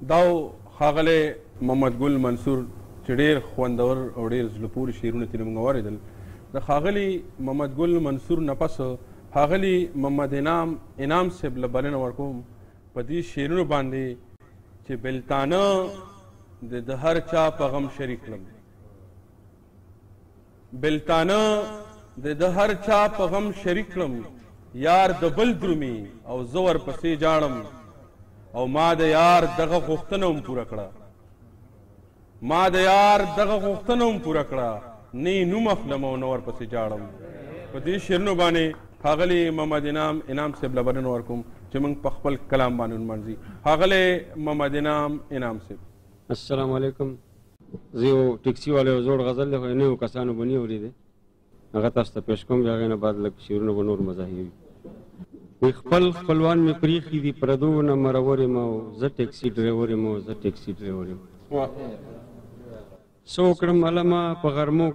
داو ښاغلی محمد ګل منصور چې ډېر خوندور او ډېر زړه پورې شعرونه ترې موږ واورېدل. د ښاغلي محمد ګل منصور نه پس ښاغلي محمد انعام صاحب له بلنه ورکوم په دې شعرونو باندې چې بلتانه د هر چا په غم شریک کړم، بلتانه د هر چا په غم شریک کړم، یار د بل درومي او زه ورپسې جاړم، او ما د یار دغه غوښتنه هم پوره کړه، ما د یار دغه غوښتنه هم پوره کړه، نه یې نوم اخلم او نه ورپسې جاړم. په دې شعرونو باندې ښاغلي محمد انعام صاحب له بلنه ورکوم چې موږ په خپل کلام باندې ونمانځي. ښاغلی محمد انعام صاحب. السلام علیکم. زه یو ټیکسي والا یو زوړ غزل دی خو نویو کسانو به نه اورېدی، هغه تاسو ته پیش کوم، بیا هغې نه بعد لږ شعرونه به نور مزاحي وي. خپل خپلوان مې پرېښي دي پردو نه مرور یم او زه ټیکسي ډریور یم او زه ټیکسي ډریور یم. څه وکړم علمه په غرمو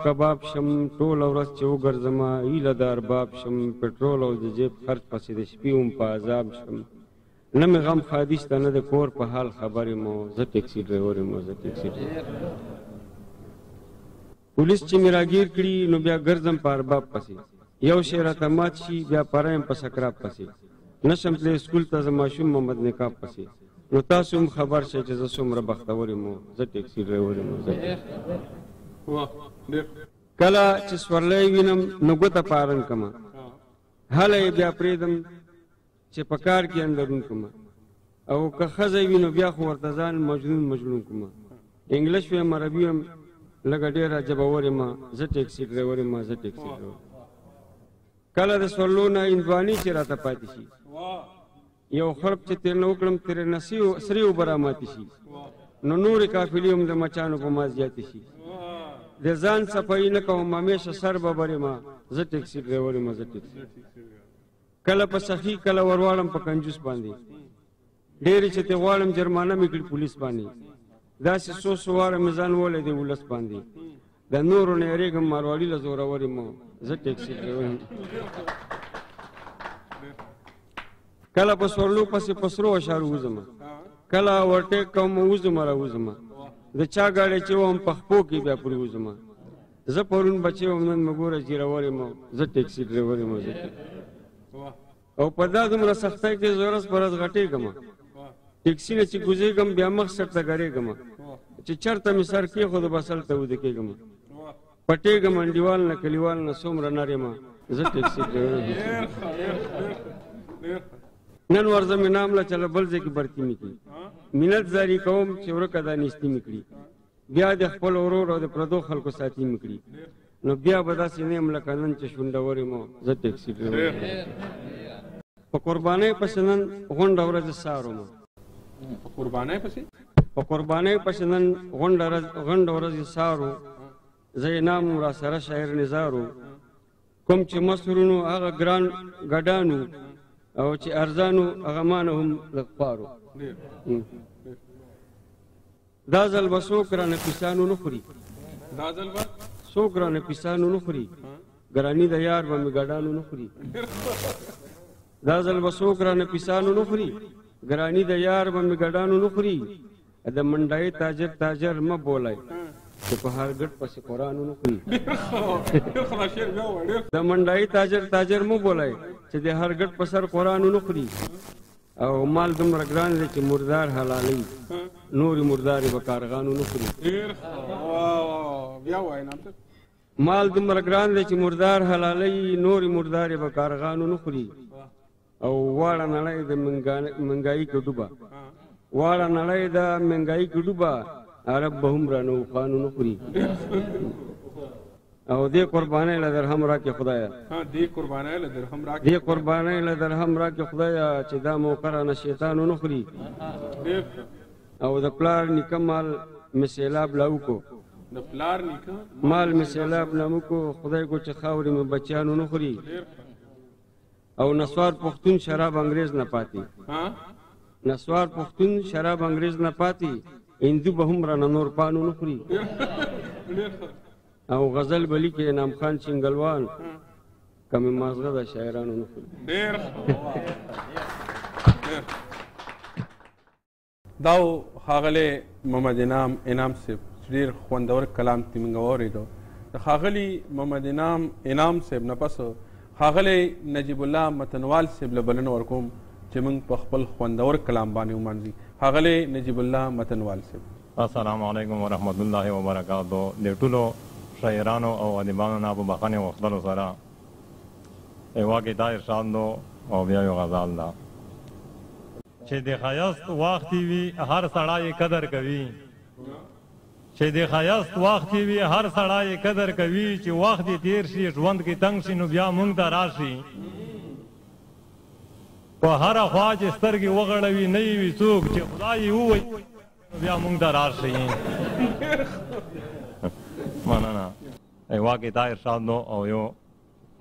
کباب شم، ټوله ورځ چې وګرځمه هیله د ارباب شم، پټرول او د جیب خرچ پسې د شپې هم په عذاب شم، نه مې غم ښادي شته نه د کور په حال خبر یم او زه ټیکسي ډریور یم او زه ټیکسي ډریور. پولیس چې مې راګیر کړي نو بیا ګرځم په ارباب پسې، یو شی راته مات شي بیا پره یم په سکراب پسې، نشم تللی سکول ته زه ماشوم محمد نقاب پسې، نو تاسو هم خبر شئ چې زه څومره بختور یم او زه ټیکسي ډریور یم او زه. کله چې سورلی وینم نو ګوته پارن کمه، هله یې بیا پرېږدم چې په کار کې اندرون کړمه، او که ښځه وي نو بیا خو ورته ځان مجنون کړمه. انګلیش ویم عربي ویم لږه ډېره ژبور یم، زه ټیکسي ډریور یم زه ټیکسي ډریور. کله د سورلو نه هندواني چې راته پاتې شي، یو خړپ چې ترېنه وکړم ترېنه سرې اوبه راماتې شي، نو نورې قافلې هم د مچانو په ما زیاتې شي. د ځان صفایي نه کوم همیشه سر ببر یم زه ټیکسي ډریور یم زه ټیکسي. کله په سخي کله ورواړم په کنجوس باندې، ډېرې چې تې غواړم جرمانه مې کړي پولیس باندې، داسې څو واره مې ځان ولی دی ولس باندې، د نورو نه یېرېږم مارواړي له زورور یم زه ټیکسي ډریور یم. کله په سورلو پسې په سرو اشارو وځم، کله ورټیک کوم وځم راوځم، د چا ګاډی چې وم په خپو کې بیا پرې وځم، زه پرون بچی وم نن مې ګوره زیرور یم زه ټیکسي ډریور یم زه. او په دا دومره سختۍ کې زه ورځ په ورځ غټېږم، ټیکسي نه چې کوزېږم بیا مخ سر ته ګرېږم، چې چېرته مې سر کېښود بس هلته ویده کېږم، پټېږم انډیوال نه کلیوال نه څومره نر یم زه ټیکسي ډریور یم. نن ورځم انعام له چله بل ځای کې برتي مې کړي، منت زاري کوم چې ورکه دا نیستي مې کړي، بیا د خپل ورور او د پردو خلکو ساتي مې کړي، نو بیا به داسې نه یم لکه نن چې شونډور یم زه ټیکسي ډریور یم. په قربانۍ پسې نن غونډه ورځ ساروم، په قربانۍ پسې نن غونډه ورځ سارو، زه انعام را سره شاعر نزارو، کوم چې مسرونو هغه ګران ګډانو، او چې ارزانو هغه مانه هم لږ خوارو. دا ځل به څوک رانه پیسانو نه خوري، څوک رانه پیسانو نه خوري، ګراني د یار به مې ګډانو نه خوري. دا ځل به څوک رانه پیسانو نه خوري، ګراني د یار به مې ګډانو نه خوري. د منډای تاجر مه بولای چې په هر ګټ پسې قرآن نه خوري. د منډای تاجر مه بولای چې د هر ګټ په سر قرآن نه خوري. او مال دومره ګران دی چې مردار حلالوي، نورې مردارې به کارغانو نه خوري. مال دومره ګران دی چې مردار حلالوي، نورې مردارې به کارغانو نه خوري. او واړه نړۍ د مهنګایي کې ډوبه، واړه نړۍ د مهنګایي کې ډوبه، عرب به هم رانه وخانو نه خوري. او دې قربانۍ له درهم راکړې خدایه، دې قربانۍ له درهم راکړې خدایه، چې دا موقع رانه شیطانو نه خوري. او د پلار نیکه مال مې سیلاب لاوکو، مال مې سیلاب ناموکو، خدای کو چې خاورې مې بچیانو نه خوري. او نسوار پښتون شراب انګریز نه پاتې، نسوار پښتون شراب انګریز نه پاتې، هندو به هم رانه نور پانو نه خوري. او غزل بلی کې انعام خان چنګلوان کمی مازغه د شاعرانو نه خوري. دا ښاغلی محمد انعام صاحب ډېر خوندور کلام ترې موږ واورېدو. د ښاغلي محمد انعام صاحب نه پس ښاغلی نجیب الله متنوال صاحب له بلنه ورکوم چې موږ په خپل خوندور کلام باندې ومانځي. ښاغلی نجیب الله متنوال صاحب. السلام علیکم ورحمت الله وبرکاتو. د ټولو شاعرانو او ادیبانو نه په بخښنې غوښتلو سره یوه کې دا ارشاد دو او بیا یو غزال ده چې د ښایست وخت وي هر سړی قدر کوي، چې د ښایست وخت وي هر سړی قدر کوي، چې وخت دې تیر شي ژوند کې تنګ شي نو بیا موږ ته راشي، په هره خوا چې سترګې وغړوي نه وي څوک چې خدای ووایي نو بیا موږ ته راشي. مننه. یوه کې دا ارشاد دو او یو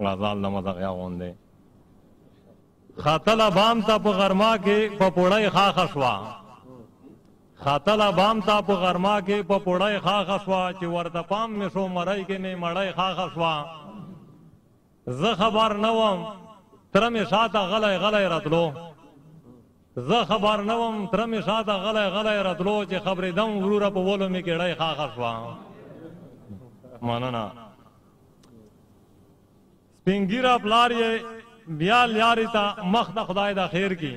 غزال د مدغیا غوندې. خاتله بام ته په غرما کې په پوړی خاښه شوه، خاتله بام ته په غرما کې په پوړی خاښه شوه، چې ورته پام مې شو مرۍ کې مې مړی خاښه شوه، زه خبر نه وم تره مې شاته غلی غلی راتلو، زه خبر نه وم تره مې شاته غلی غلی راتلو، چې خبرېدم وروره په ولو مې ګېډۍ خاښه شوه. مننه. سپین ږیره پلار یې بیا لارې ته مخ ته خدای د خیر کی،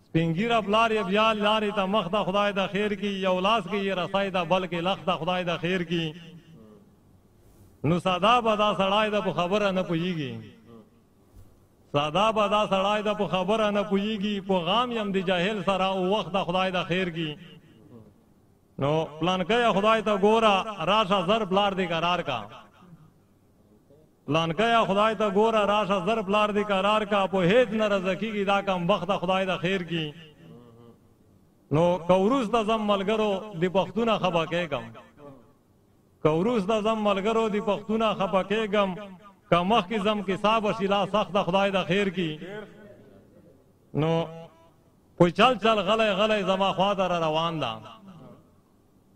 سپین ږیره پلار یې بیا لارې ته مخ ته خدای د خیر کی، یو لاس کې یې رسۍ ده بلکې لخ ته خدای د خیر کی، نو ساده به دا سړی ده په خبره نه پوهېږي، ساده به دا سړی ده په خبره نه پوهېږي، په غام یم د جاهل سره او وخت د خدای د خیر کی، نو پلانکیه خدای ته ګوره راشه زر پلار دې قرار کا، پلانکیه خدای ته ګوره راشه زر پلار دې قرار کا، په هیڅ نه رضا کېږي دا کم بخته خدای د خیر کی، نو که وروسته ځم ملګرو د پښتونه خفه کېږم، که وروسته ځم ملګرو د پښتونه خفه کېږم، که مخکې ځم کیسه به شي لا سخته خدای د خیر کی، نو په چل چل غلی غلی زما خواته را روان ده،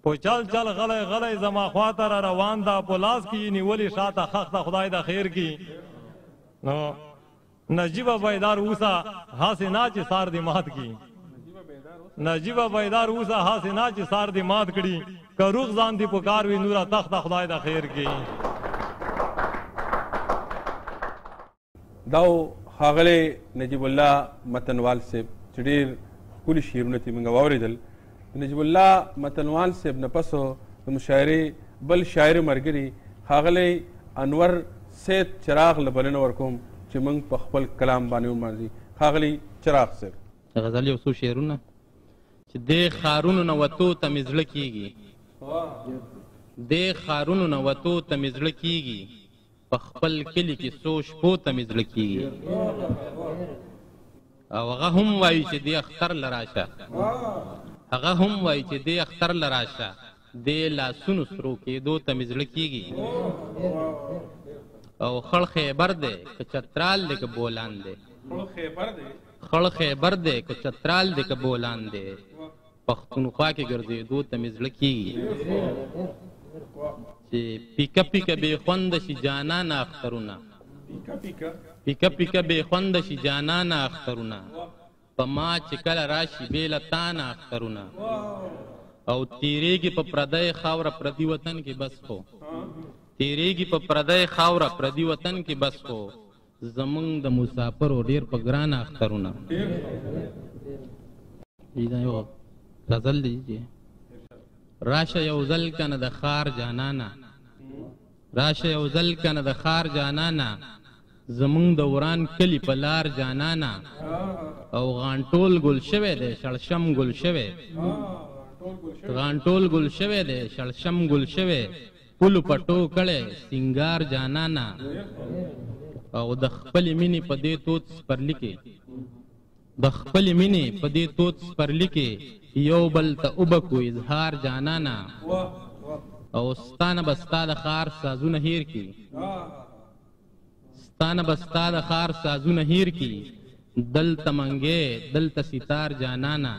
په چل چل غلی غلی زما خواته را روان ده، په لاس کې یې نیولې شاته خخته خدای د خیر کی، نو نجیبه بیدار اوسه هسې نه چې سار دې مات کړي، نجیبه بیدار اوسه هسې نه چې سار دې مات کړي، که روغ ځان دې پکار وي نوره تخته خدای د خیر کی. دا ښاغلی نجیب الله متنوال صاحب چې ډېر ښکلي شعرونه ترې موږ واورېدل. نجیب الله متنوال صاحب نه پس د مشاعرې بل شاعر ملګري ښاغلی انور سید چراغ له بلنه ورکوم چې موږ په خپل کلام باندې ومانځي. ښاغلی چراغ صاحب. غزل یو څو شعرونه چې دې ښارونو نه وتو ته مې زړه کېږي، دې ښارونو نه وتو ته مې زړه کېږي، په خپل کلي کې څو شپو ته مې زړه کېږي، او هغه هم وایي چې دې اختر له راشه، هغه هم وایي چې دې اختر له راشه، دې لاسونو سرو کېدو ته مې زړه کېږي، او خړ خیبر دی که چترال دی که بولان دی، خړ خیبر دی که چترال دی که بولان دی، پښتونخوا کې ګرځېدو ته مې زړه کېږي، چې پیکه پیکه بې خونده شي جانانه اخترونه، پیکه پیکه بې خونده شي جانانه اخترونه، په ما چې کله راشي بې له تانه اخترونه، او تیریږي په پردی خاوره پردي وطن کې بس خو، تیریږي په پردی خاوره پردي وطن کې بس خو، زمونږ د مسافرو ډېر په ګرانه اخترونه. دا یو غزل دی. راشه یو ځل کنه د ښار جانانه، راشه یو ځل کنه د ښار جانانه، زمونږ د وران کلي په لار جانانه، او غانټول ګل شوی دی شړشم ګل شوی، غانټول ګل شوی دی شړشم ګل شوی، پلو پټو کړی سینګار جانانه، او د خپلې مینې په دې توت سپرلي کې، د خپلې مینې په دې توت سپرلي کې، یو بل ته وبکو اظهار جانانه، او ستانه به ستا د ښار سازونه هیر کي، ستانه به ستا د ښار سازونه هیر کي، دلته منګې دلته ستار جانانه،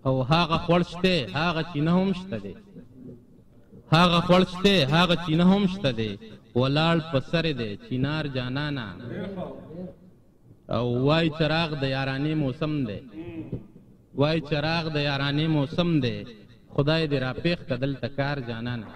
او هغه خوړ شته هغه چینه هم شته دی، هغه خوړ شته هغه چینه هم شته دی، ولاړ په سر دی چینار جانانه، او وای چراغ د یارانې موسم دی، وای چراغ د یارانې موسم دی خدای دې را پیښ کدل تکار جانانه